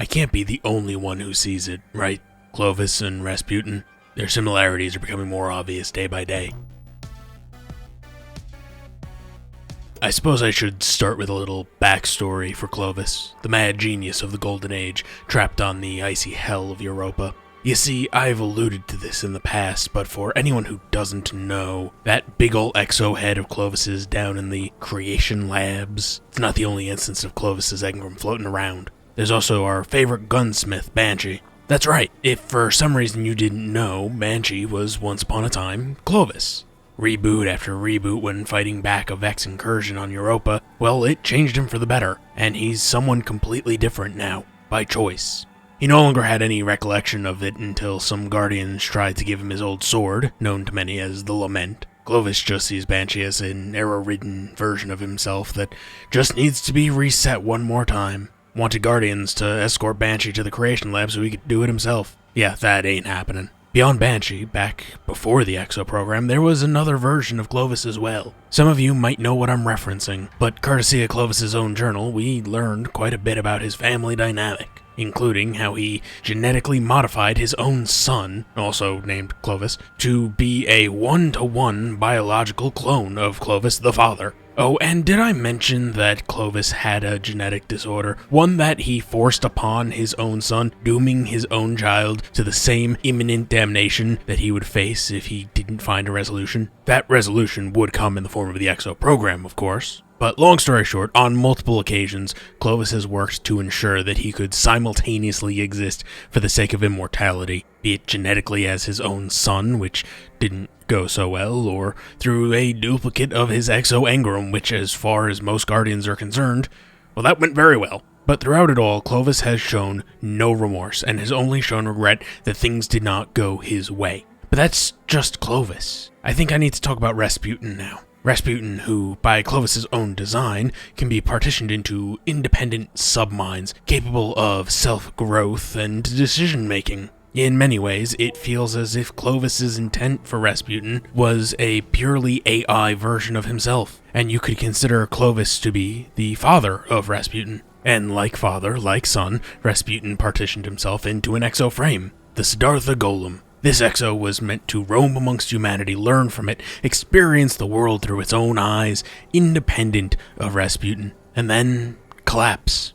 I can't be the only one who sees it, right? Clovis and Rasputin, their similarities are becoming more obvious day by day. I suppose I should start with a little backstory for Clovis, the mad genius of the Golden Age, trapped on the icy hell of Europa. You see, I've alluded to this in the past, but for anyone who doesn't know, that big ol' exo head of Clovis's down in the creation labs, it's not the only instance of Clovis's Engram floating around. There's also our favorite gunsmith, Banshee. That's right, if for some reason you didn't know, Banshee was once upon a time Clovis. Reboot after reboot when fighting back a Vex incursion on Europa, well, it changed him for the better, and he's someone completely different now, by choice. He no longer had any recollection of it until some Guardians tried to give him his old sword, known to many as the Lament. Clovis just sees Banshee as an error-ridden version of himself that just needs to be reset one more time. Wanted Guardians to escort Banshee to the Creation Lab so he could do it himself. Yeah, that ain't happening. Beyond Banshee, back before the EXO program, there was another version of Clovis as well. Some of you might know what I'm referencing, but courtesy of Clovis's own journal, we learned quite a bit about his family dynamic, including how he genetically modified his own son, also named Clovis, to be a one-to-one biological clone of Clovis the father. Oh, and did I mention that Clovis had a genetic disorder, one that he forced upon his own son, dooming his own child to the same imminent damnation that he would face if he didn't find a resolution? That resolution would come in the form of the EXO program, of course. But long story short, on multiple occasions, Clovis has worked to ensure that he could simultaneously exist for the sake of immortality, be it genetically as his own son, which didn't go so well, or through a duplicate of his exo Engram, which as far as most Guardians are concerned, well, that went very well. But throughout it all, Clovis has shown no remorse, and has only shown regret that things did not go his way. But that's just Clovis. I think I need to talk about Rasputin now. Rasputin, who, by Clovis's own design, can be partitioned into independent subminds capable of self-growth and decision-making. In many ways, it feels as if Clovis's intent for Rasputin was a purely AI version of himself, and you could consider Clovis to be the father of Rasputin. And like father, like son, Rasputin partitioned himself into an exo frame, the Siddhartha Golem. This exo was meant to roam amongst humanity, learn from it, experience the world through its own eyes, independent of Rasputin, and then collapse,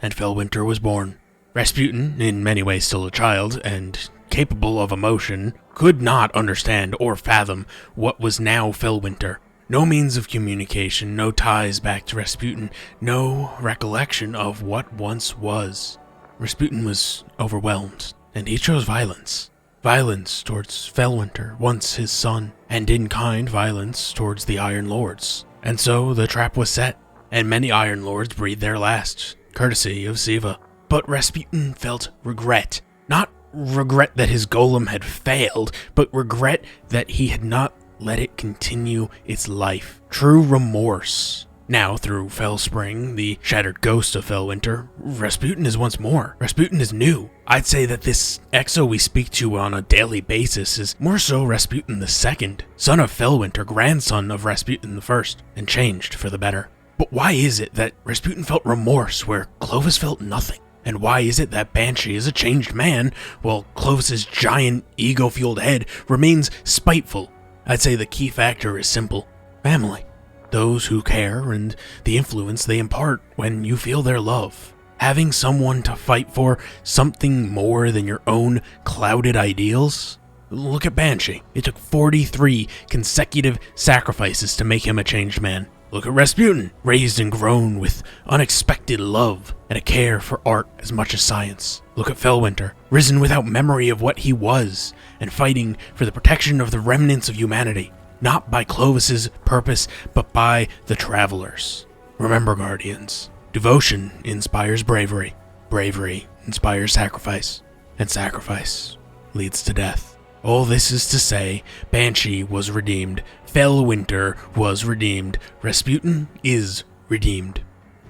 and Felwinter was born. Rasputin, in many ways still a child, and capable of emotion, could not understand or fathom what was now Felwinter. No means of communication, no ties back to Rasputin, no recollection of what once was. Rasputin was overwhelmed, and he chose violence. Violence towards Felwinter, once his son, and in-kind violence towards the Iron Lords. And so the trap was set, and many Iron Lords breathed their last, courtesy of Siva. But Rasputin felt regret. Not regret that his golem had failed, but regret that he had not let it continue its life. True remorse. Now, through Felspring, the shattered ghost of Felwinter, Rasputin is once more. Rasputin is new. I'd say that this exo we speak to on a daily basis is more so Rasputin II, son of Felwinter, grandson of Rasputin I, and changed for the better. But why is it that Rasputin felt remorse where Clovis felt nothing? And why is it that Banshee is a changed man, while Clovis's giant, ego-fueled head remains spiteful? I'd say the key factor is simple. Family. Those who care and the influence they impart when you feel their love. Having someone to fight for, something more than your own clouded ideals? Look at Banshee. It took 43 consecutive sacrifices to make him a changed man. Look at Rasputin, raised and grown with unexpected love and a care for art as much as science. Look at Felwinter, risen without memory of what he was, and fighting for the protection of the remnants of humanity. Not by Clovis's purpose, but by the Travelers. Remember, Guardians, devotion inspires bravery, bravery inspires sacrifice, and sacrifice leads to death. All this is to say, Banshee was redeemed, Felwinter was redeemed, Rasputin is redeemed.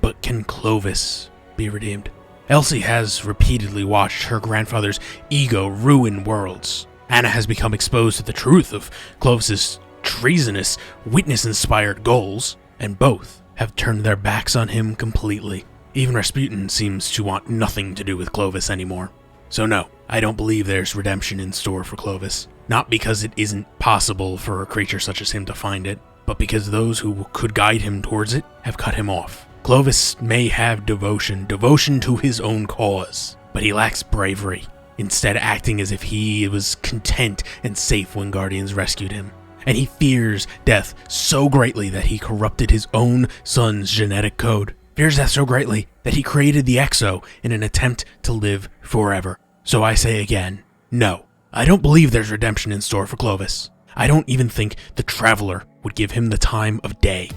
But can Clovis be redeemed? Elsie has repeatedly watched her grandfather's ego ruin worlds. Anna has become exposed to the truth of Clovis's treasonous, witness-inspired goals, and both have turned their backs on him completely. Even Rasputin seems to want nothing to do with Clovis anymore. So no, I don't believe there's redemption in store for Clovis. Not because it isn't possible for a creature such as him to find it, but because those who could guide him towards it have cut him off. Clovis may have devotion to his own cause, but he lacks bravery, instead acting as if he was content and safe when Guardians rescued him. And he fears death so greatly that he corrupted his own son's genetic code. Fears death so greatly that he created the Exo in an attempt to live forever. So I say again, no, I don't believe there's redemption in store for Clovis. I don't even think the Traveler would give him the time of day.